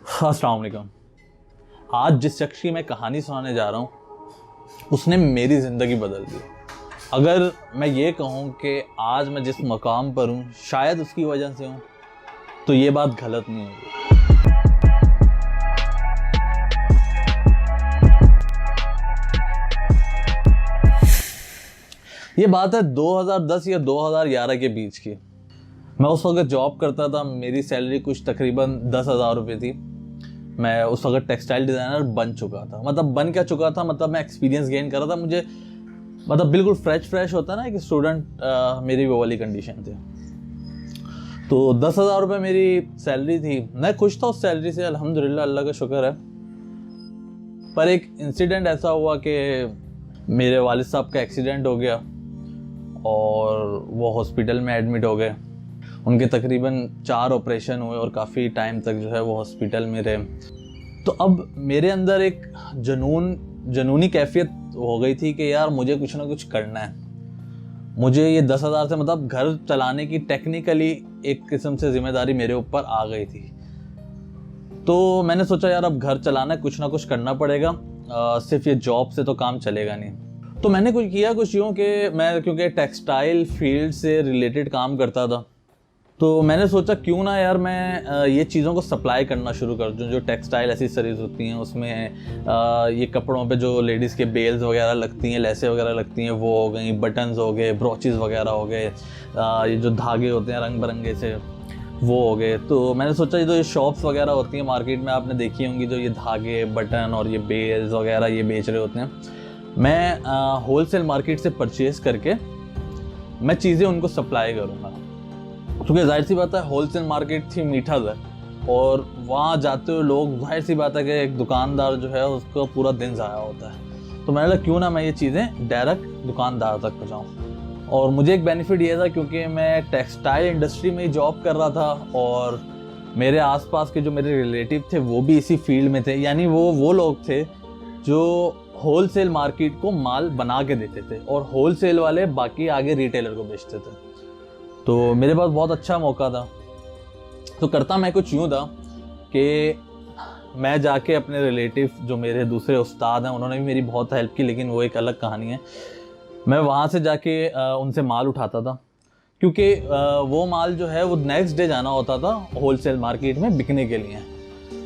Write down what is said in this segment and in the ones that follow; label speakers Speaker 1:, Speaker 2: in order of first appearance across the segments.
Speaker 1: अस्सलाम वालेकुम। आज जिस शख्स की मैं कहानी सुनाने जा रहा हूँ उसने मेरी ज़िंदगी बदल दी। अगर मैं ये कहूँ कि आज मैं जिस मकाम पर हूँ शायद उसकी वजह से हूँ तो ये बात गलत नहीं होगी। ये बात है 2010 या 2011 के बीच की। मैं उस वक्त जॉब करता था, मेरी सैलरी कुछ तकरीबन 10,000 रुपये थी। मैं उस वक्त टेक्सटाइल डिज़ाइनर बन चुका था। मतलब बन क्या चुका था, मतलब मैं एक्सपीरियंस गेन कर रहा था। मुझे मतलब बिल्कुल फ्रेश होता ना कि स्टूडेंट, मेरी वो वाली कंडीशन थी। तो 10,000 रुपये मेरी सैलरी थी। मैं खुश था उस सैलरी से, अल्हम्दुलिल्लाह, अल्लाह का शुक्र है। पर एक इंसिडेंट ऐसा हुआ कि मेरे वालिद साहब का एक्सीडेंट हो गया और वो हॉस्पिटल में एडमिट हो गए। उनके तकरीबन 4 ऑपरेशन हुए और काफ़ी टाइम तक जो है वो हॉस्पिटल में रहे। तो अब मेरे अंदर एक जुनूनी कैफियत हो गई थी कि यार मुझे कुछ ना कुछ करना है। मुझे ये 10,000 से मतलब घर चलाने की टेक्निकली एक किस्म से जिम्मेदारी मेरे ऊपर आ गई थी। तो मैंने सोचा यार अब घर चलाना है, कुछ ना कुछ करना पड़ेगा। सिर्फ ये जॉब से तो काम चलेगा नहीं। तो मैंने कुछ किया, कुछ यूँ कि मैं क्योंकि टेक्सटाइल फील्ड से रिलेटेड काम करता था, तो मैंने सोचा क्यों ना यार मैं ये चीज़ों को सप्लाई करना शुरू कर दूँ। जो टेक्सटाइल एसेसरीज होती हैं उसमें ये कपड़ों पे जो लेडीज़ के बेल्स वगैरह लगती हैं, लेसें वगैरह लगती हैं, वो हो गई, बटन्स हो गए, ब्रोचेस वगैरह हो गए, ये जो धागे होते हैं रंग बिरंगे से वो हो गए। तो मैंने सोचा ये जो ये शॉप्स वगैरह होती हैं मार्केट में, आपने देखी होंगी, जो ये धागे, बटन और ये बेल्स वगैरह ये बेच रहे होते हैं, मैं होलसेल मार्केट से परचेज़ करके मैं चीज़ें उनको सप्लाई करूँगा। क्योंकि जाहिर सी बात है होलसेल मार्केट थी मीठा दर, और वहाँ जाते हुए लोग, जाहिर सी बात है कि एक दुकानदार जो है उसका पूरा दिन ज़ाया होता है। तो मैंने कहा क्यों ना मैं ये चीज़ें डायरेक्ट दुकानदार तक पहुँचाऊँ। और मुझे एक बेनिफिट ये था क्योंकि मैं टेक्सटाइल इंडस्ट्री में ही जॉब कर रहा था और मेरे आसपास के जो मेरे रिलेटिव थे वो भी इसी फील्ड में थे। यानी वो लोग थे जो होलसेल मार्केट को माल बना के देते थे और होलसेल वाले बाकी आगे रिटेलर को बेचते थे। तो मेरे पास बहुत अच्छा मौका था। तो करता मैं कुछ यूँ था कि मैं जाके अपने रिलेटिव, जो मेरे दूसरे उस्ताद हैं, उन्होंने भी मेरी बहुत हेल्प की, लेकिन वो एक अलग कहानी है। मैं वहाँ से जाके उनसे माल उठाता था, क्योंकि वो माल जो है वो नेक्स्ट डे जाना होता था होलसेल मार्केट में बिकने के लिए।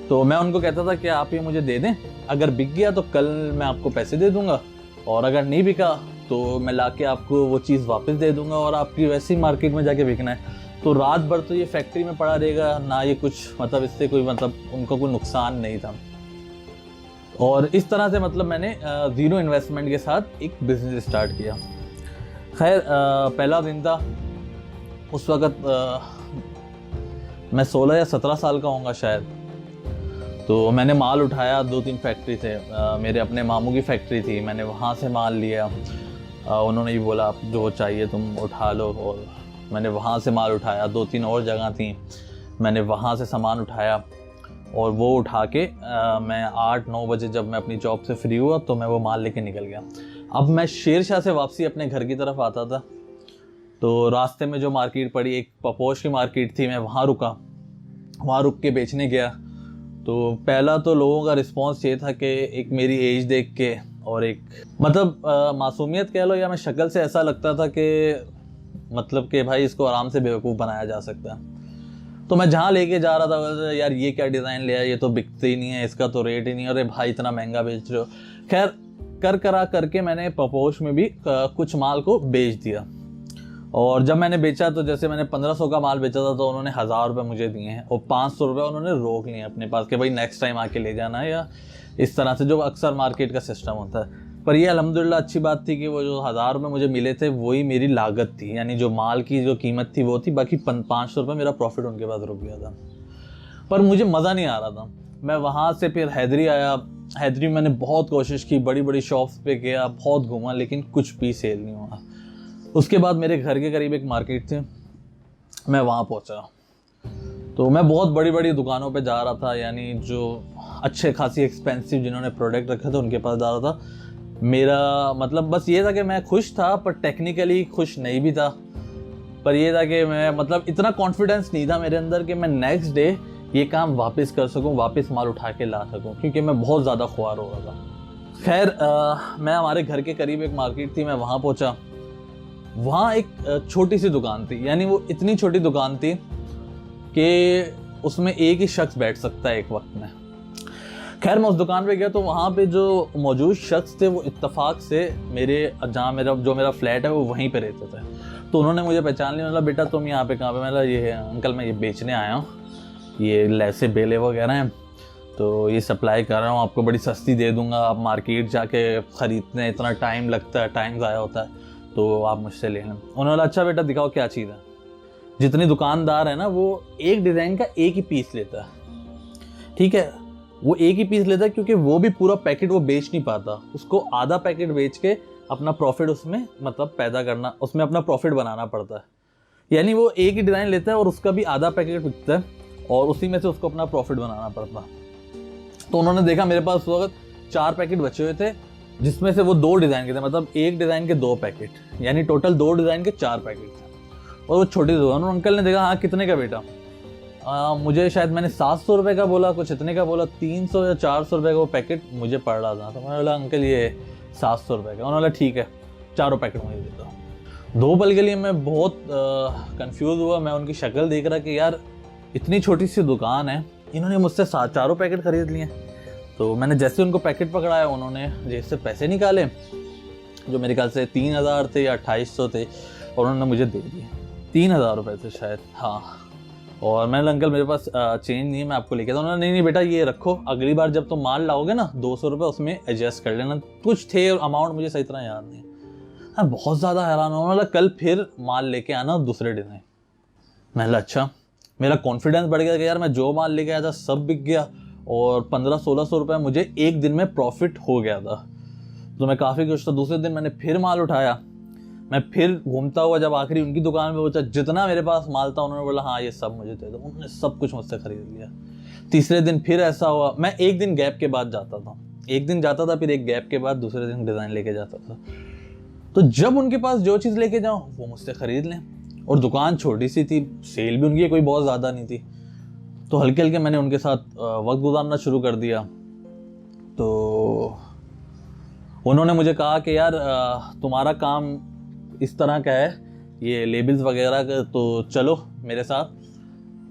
Speaker 1: तो मैं उनको कहता था कि आप ये मुझे दे दें, अगर बिक गया तो कल मैं आपको पैसे दे दूँगा, और अगर नहीं बिका तो मैं लाके आपको वो चीज़ वापस दे दूंगा और आपकी वैसी मार्केट में जाके बिकना है। तो रात भर तो ये फैक्ट्री में पड़ा रहेगा ना, ये कुछ मतलब इससे कोई मतलब उनको कोई नुकसान नहीं था। और इस तरह से मतलब मैंने ज़ीरो इन्वेस्टमेंट के साथ एक बिज़नेस स्टार्ट किया। खैर पहला दिन था, उस वक़्त मैं 16 या 17 साल का होऊंगा शायद। तो मैंने माल उठाया 2-3 फैक्ट्री से। मेरे अपने मामू की फैक्ट्री थी, मैंने वहाँ से माल लिया। उन्होंने भी बोला आप जो चाहिए तुम उठा लो, और मैंने वहाँ से माल उठाया। 2-3 और जगह थी, मैंने वहाँ से सामान उठाया और वो उठा के मैं 8-9 बजे जब मैं अपनी जॉब से फ्री हुआ तो मैं वो माल लेके निकल गया। अब मैं शेरशाह से वापसी अपने घर की तरफ आता था, तो रास्ते में जो मार्केट पड़ी, एक पपोश की मार्केट थी, मैं वहाँ रुका, वहाँ रुक के बेचने गया। तो पहला तो लोगों का रिस्पांस ये था कि एक मेरी एज देख के और एक मतलब मासूमियत कह लो, या मैं शक्ल से ऐसा लगता था कि मतलब कि भाई इसको आराम से बेवकूफ़ बनाया जा सकता है। तो मैं जहाँ लेके जा रहा था, यार ये क्या डिज़ाइन लिया, ये तो बिकते ही नहीं है, इसका तो रेट ही नहीं है, अरे भाई इतना महंगा बेच रहे हो। खैर करा करके मैंने पपोश में भी कुछ माल को बेच दिया। और जब मैंने बेचा तो जैसे मैंने 1500 का माल बेचा था तो उन्होंने 1000 रुपये मुझे दिए हैं और 500 रुपये उन्होंने रोक लिए अपने पास कि भाई नेक्स्ट टाइम आके ले जाना है, या इस तरह से जो अक्सर मार्केट का सिस्टम होता है। पर ये अल्हम्दुलिल्लाह अच्छी बात थी कि वो जो 1000 रुपये मुझे मिले थे वही मेरी लागत थी, यानी जो माल की जो कीमत थी वो थी, बाकी 500 रुपये मेरा प्रॉफिट उनके पास रुक गया था। पर मुझे मज़ा नहीं आ रहा था। मैं वहाँ से फिर हैदरी आया। हैदरी में मैंने बहुत कोशिश की, बड़ी बड़ी शॉप्स पे गया, बहुत घूमा, लेकिन कुछ भी सेल नहीं हुआ। उसके बाद मेरे घर के करीब एक मार्केट थी, मैं वहाँ पहुँचा। तो मैं बहुत बड़ी बड़ी दुकानों पे जा रहा था, यानी जो अच्छे खासी एक्सपेंसिव जिन्होंने प्रोडक्ट रखे थे उनके पास जा रहा था। मेरा मतलब बस ये था कि मैं खुश था, पर टेक्निकली खुश नहीं भी था। पर ये था कि मैं मतलब इतना कॉन्फिडेंस नहीं था मेरे अंदर कि मैं नेक्स्ट डे ये काम वापस कर सकूं, वापस माल उठा के ला सकूं, क्योंकि मैं बहुत ज़्यादा ख्वार हो रहा था। खैर मैं हमारे घर के करीब एक मार्केट थी, मैं वहाँ पहुँचा। वहाँ एक छोटी सी दुकान थी, यानी वो इतनी छोटी दुकान थी कि उसमें एक ही शख्स बैठ सकता है एक वक्त में। खैर मैं उस दुकान पे गया तो वहाँ पे जो मौजूद शख्स थे वो इत्तेफाक से मेरा फ्लैट है वो वहीं पे रहते थे। तो उन्होंने मुझे पहचान लिया। मतलब बेटा तुम यहाँ पे कहाँ पे? मैं ये अंकल मैं ये बेचने आया हूँ, ये लैसे बेले वगैरह हैं, तो ये सप्लाई कर रहा हूँ, आपको बड़ी सस्ती दे दूंगा, आप मार्केट जाके ख़रीदने इतना टाइम लगता है, टाइम ज़ाया होता है, तो आप मुझसे ले लें। उन्होंने बोला अच्छा बेटा दिखाओ क्या चीज़ है। जितनी दुकानदार है ना वो एक डिज़ाइन का एक ही पीस लेता है, ठीक है, वो एक ही पीस लेता है, क्योंकि वो भी पूरा पैकेट वो बेच नहीं पाता, उसको आधा पैकेट बेच के अपना प्रॉफिट उसमें मतलब पैदा करना, उसमें अपना प्रॉफिट बनाना पड़ता है। यानी वो एक ही डिज़ाइन लेता है और उसका भी आधा पैकेट बिकता है और उसी में से उसको अपना प्रॉफिट बनाना पड़ता है। तो उन्होंने देखा मेरे पास उस वक्त 4 पैकेट बचे हुए थे, जिसमें से वो 2 डिज़ाइन के थे, मतलब एक डिज़ाइन के 2 पैकेट, यानी टोटल 2 डिज़ाइन के 4 पैकेट थे। और वो छोटी दुकान, और अंकल ने देखा हाँ कितने का बेटा? मुझे शायद मैंने 700 रुपये का बोला, कुछ इतने का बोला, 300 या 400 रुपये का वो पैकेट मुझे पड़ रहा था। तो मैंने बोला अंकल ये 700 रुपये का। उन्होंने बोला ठीक है 4 पैकेट मुझे देता हूँ। 2 पल के लिए मैं बहुत कंफ्यूज हुआ। मैं उनकी शक्ल देख रहा कि यार इतनी छोटी सी दुकान है, इन्होंने मुझसे 4 पैकेट खरीद लिए। तो मैंने जैसे उनको पैकेट पकड़ाया, उन्होंने जेब से पैसे निकाले जो मेरे ख्याल से 3000 थे या 2800 थे, और उन्होंने मुझे दे दिए। 3000 रुपये थे शायद, हाँ। और मैंने अंकल मेरे पास चेंज नहीं है, मैं आपको लेके आता हूँ। उन्होंने नहीं बेटा ये रखो, अगली बार जब तुम माल लाओगे ना 200 रुपये उसमें एडजस्ट कर लेना। कुछ थे अमाउंट मुझे सही तरह याद नहीं। हाँ बहुत ज़्यादा हैरान हुआ। मतलब कल फिर माल लेके आना दूसरे डिज़ाइन। मैंने अच्छा, मेरा कॉन्फिडेंस बढ़ गया कि यार मैं जो माल लेके आया था सब बिक गया और 1500-1600 रुपये मुझे एक दिन में प्रॉफिट हो गया था। तो मैं काफ़ी खुश था। दूसरे दिन मैंने फिर माल उठाया, मैं फिर घूमता हुआ जब आखिरी उनकी दुकान पे पहुंचा, जितना मेरे पास माल था उन्होंने बोला हाँ ये सब मुझे दे दो। उन्होंने सब कुछ मुझसे खरीद लिया। तीसरे दिन फिर ऐसा हुआ। मैं एक दिन गैप के बाद जाता था, एक दिन जाता था, फिर एक गैप के बाद दूसरे दिन डिज़ाइन लेके जाता था। तो जब उनके पास जो चीज़ लेके जाऊँ वो मुझसे ख़रीद लें। और दुकान छोटी सी थी, सेल भी उनकी कोई बहुत ज़्यादा नहीं थी, तो हल्के हल्के मैंने उनके साथ वक्त गुजारना शुरू कर दिया। तो उन्होंने मुझे कहा कि यार तुम्हारा काम इस तरह का है, ये लेबल्स वगैरह का, तो चलो मेरे साथ,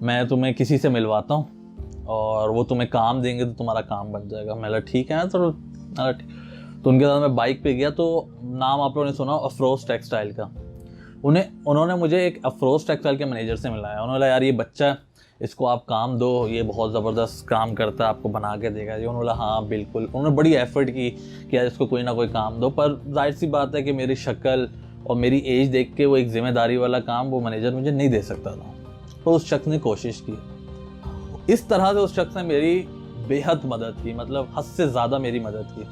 Speaker 1: मैं तुम्हें किसी से मिलवाता हूँ और वो तुम्हें काम देंगे तो तुम्हारा काम बन जाएगा। मैं ठीक है तो उनके साथ मैं बाइक पे गया। तो नाम आप लोगों ने सुना अफरोज टेक्सटाइल का। उन्होंने मुझे एक अफरोज टेक्सटाइल के मैनेजर से मिलाया। उन्होंने बोला यार ये बच्चा है, इसको आप काम दो, ये बहुत ज़बरदस्त काम करता है, आपको बना के देगा। ये उन्होंने बोला हाँ बिल्कुल। उन्होंने बड़ी एफर्ट की कि यार इसको कोई ना कोई काम दो, पर जाहिर सी बात है कि मेरी शक्ल और मेरी एज देख के वो एक जिम्मेदारी वाला काम वो मैनेजर मुझे नहीं दे सकता था। तो उस शख्स ने कोशिश की। इस तरह से उस शख्स ने मेरी बेहद मदद की, मतलब हद से ज़्यादा मेरी मदद की।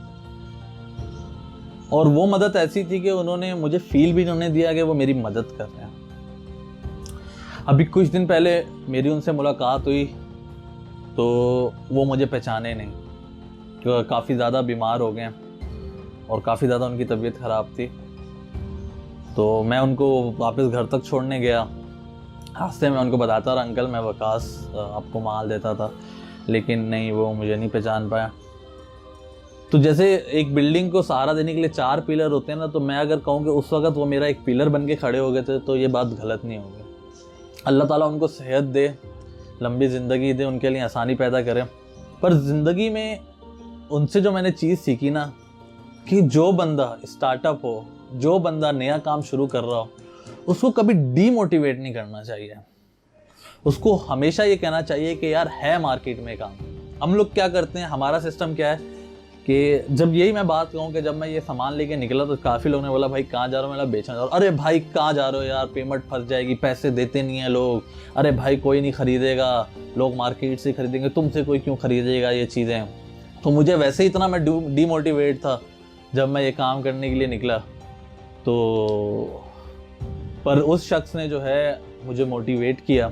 Speaker 1: और वो मदद ऐसी थी कि उन्होंने मुझे फील भी उन्होंने दिया कि वो मेरी मदद कर रहे हैं। अभी कुछ दिन पहले मेरी उनसे मुलाकात हुई तो वो मुझे पहचाने नहीं, क्योंकि काफ़ी ज़्यादा बीमार हो गए और काफ़ी ज़्यादा उनकी तबीयत ख़राब थी। तो मैं उनको वापस घर तक छोड़ने गया। रास्ते में उनको बताता रहा अंकल मैं वकास आपको माल देता था, लेकिन नहीं, वो मुझे नहीं पहचान पाया। तो जैसे एक बिल्डिंग को सहारा देने के लिए 4 पिलर होते हैं ना, तो मैं अगर कहूँ कि उस वक्त वो मेरा एक पिलर बन के खड़े हो गए थे तो ये बात गलत नहीं होगी। अल्लाह ताला उनको सेहत दे, लंबी ज़िंदगी दे, उनके लिए आसानी पैदा करे। पर ज़िंदगी में उनसे जो मैंने चीज़ सीखी ना, कि जो बंदा स्टार्टअप हो, जो बंदा नया काम शुरू कर रहा हो, उसको कभी डीमोटिवेट नहीं करना चाहिए। उसको हमेशा ये कहना चाहिए कि यार है मार्केट में काम। हम लोग क्या करते हैं, हमारा सिस्टम क्या है कि जब यही मैं बात कहूँ कि जब मैं ये सामान लेके निकला तो काफ़ी लोगों ने बोला भाई कहाँ जा रहा हो? मैं बेचना जा रहा हूँ। अरे भाई कहाँ जा रहे हो यार, पेमेंट फंस जाएगी, पैसे देते नहीं हैं लोग। अरे भाई कोई नहीं खरीदेगा, लोग मार्केट से खरीदेंगे, तुमसे कोई क्यों खरीदेगा ये चीज़ें। तो मुझे वैसे ही इतना मैं डीमोटिवेट था जब मैं ये काम करने के लिए निकला। तो पर उस शख्स ने जो है मुझे मोटिवेट किया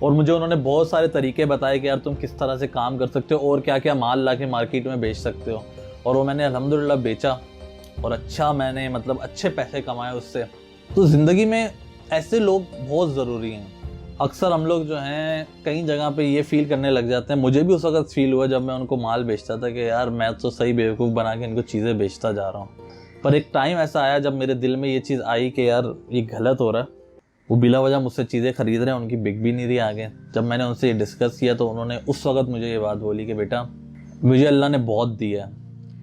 Speaker 1: और मुझे उन्होंने बहुत सारे तरीके बताए कि यार तुम किस तरह से काम कर सकते हो और क्या क्या माल ला के मार्केट में बेच सकते हो। और वो मैंने अल्हम्दुलिल्लाह बेचा और अच्छा मैंने मतलब अच्छे पैसे कमाए उससे। तो ज़िंदगी में ऐसे लोग बहुत ज़रूरी हैं अक्सर हम लोग जो हैं कई जगह पे ये फील करने लग जाते हैं, मुझे भी उस वक्त फील हुआ जब मैं उनको माल बेचता था कि यार मैं तो सही बेवकूफ़ बना के इनको चीज़ें बेचता जा रहा हूँ। पर एक टाइम ऐसा आया जब मेरे दिल में ये चीज़ आई कि यार ये गलत हो रहा है। वो बिला वजह मुझसे चीज़ें खरीद रहे हैं, उनकी बिक भी नहीं रही आगे। जब मैंने उनसे ये डिस्कस किया तो उन्होंने उस वक्त मुझे ये बात बोली कि बेटा मुझे अल्लाह ने बहुत दिया है,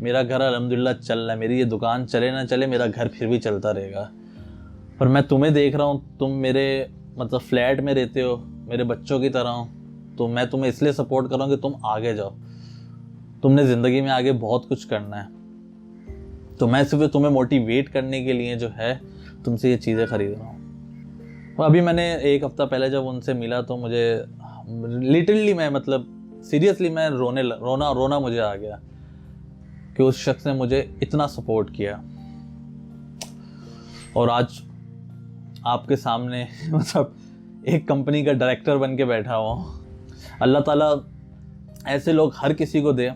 Speaker 1: मेरा घर अल्हम्दुलिल्लाह चल रहा है, मेरी ये दुकान चले ना चले मेरा घर फिर भी चलता रहेगा, पर मैं तुम्हें देख रहा हूँ, तुम मेरे मतलब फ्लैट में रहते हो, मेरे बच्चों की तरह हो, तो मैं तुम्हें इसलिए सपोर्ट कर रहा हूँ कि तुम आगे जाओ, तुमने ज़िंदगी में आगे बहुत कुछ करना है, तो मैं सिर्फ तुम्हें मोटिवेट करने के लिए जो है तुमसे ये चीज़ें खरीद रहा हूँ। और अभी मैंने एक हफ़्ता पहले जब उनसे मिला तो मुझे लिटरली मैं मतलब सीरियसली मैं रोना मुझे आ गया कि उस शख्स ने मुझे इतना सपोर्ट किया और आज आपके सामने मतलब एक कंपनी का डायरेक्टर बन के बैठा हुआ हूँ। अल्लाह ताला ऐसे लोग हर किसी को दे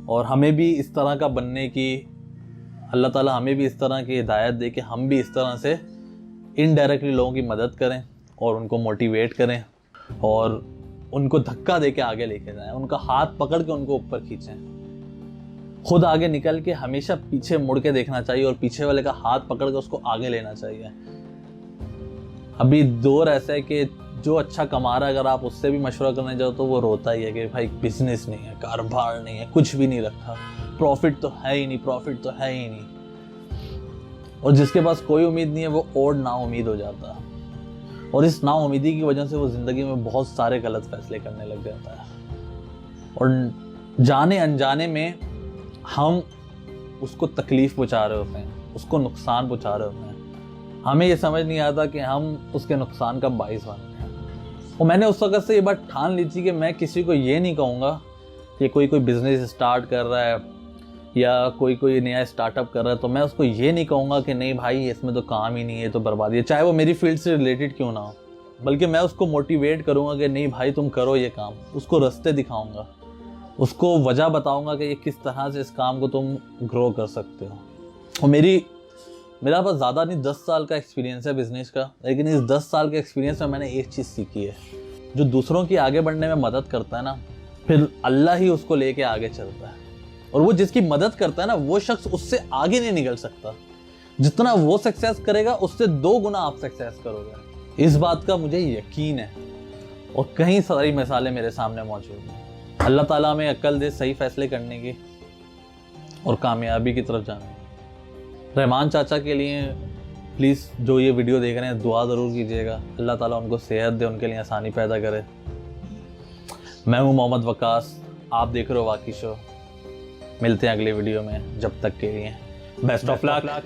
Speaker 1: और हमें भी इस तरह का बनने की, अल्लाह ताला हमें भी इस तरह की हिदायत दे कि हम भी इस तरह से इनडायरेक्टली लोगों की मदद करें और उनको मोटिवेट करें और उनको धक्का दे के आगे लेके जाएं, उनका हाथ पकड़ के उनको ऊपर खींचें। खुद आगे निकल के हमेशा पीछे मुड़ के देखना चाहिए और पीछे वाले का हाथ पकड़ के उसको आगे लेना चाहिए। अभी दौर ऐसा है कि जो अच्छा कमा रहा है अगर आप उससे भी मशवरा करने जाओ तो वो रोता ही है कि भाई बिजनेस नहीं है, कारोबार नहीं है, कुछ भी नहीं रखा, प्रॉफिट तो है ही नहीं, प्रॉफिट तो है ही नहीं। और जिसके पास कोई उम्मीद नहीं है वो और नाउम्मीद हो जाता है और इस नाउम्मीदी की वजह से वो ज़िंदगी में बहुत सारे गलत फैसले करने लग जाता है और जाने अनजाने में हम उसको तकलीफ़ पहुंचा रहे होते हैं, उसको नुकसान पहुंचा रहे होते हैं। हमें ये समझ नहीं आता कि हम उसके नुकसान का बाइस बन रहे हैं। और मैंने उस वक्त से ये बात ठान ली थी कि मैं किसी को ये नहीं कहूँगा कि कोई बिज़नेस स्टार्ट कर रहा है या कोई नया स्टार्टअप कर रहा है तो मैं उसको ये नहीं कहूँगा कि नहीं भाई इसमें तो काम ही नहीं है, तो बर्बादी है, चाहे वो मेरी फील्ड से रिलेटेड क्यों ना हो। बल्कि मैं उसको मोटिवेट करूँगा कि नहीं भाई तुम करो ये काम, उसको रास्ते दिखाऊँगा, उसको वजह बताऊँगा कि ये किस तरह से इस काम को तुम ग्रो कर सकते हो। और मेरा पास ज़्यादा नहीं 10 साल का एक्सपीरियंस है बिज़नेस का, लेकिन इस 10 साल के एक्सपीरियंस में मैंने एक चीज़ सीखी है, जो दूसरों की आगे बढ़ने में मदद करता है ना, फिर अल्लाह ही उसको लेके आगे चलता है। और वो जिसकी मदद करता है ना वो शख्स उससे आगे नहीं निकल सकता। जितना वो सक्सेस करेगा उससे 2 गुना आप सक्सेस करोगे, इस बात का मुझे यकीन है। और कई सारी मिसालें मेरे सामने मौजूद हैं। अल्लाह ताला हमें अक्ल दे सही फैसले करने की और कामयाबी की तरफ जाने की। रहमान चाचा के लिए प्लीज़ जो ये वीडियो देख रहे हैं दुआ ज़रूर कीजिएगा, अल्लाह ताला उनको सेहत दे, उनके लिए आसानी पैदा करे। मैं हूँ मोहम्मद वकास, आप देख रहे हो वाकी शो। मिलते हैं अगले वीडियो में, जब तक के लिए बेस्ट ऑफ लक।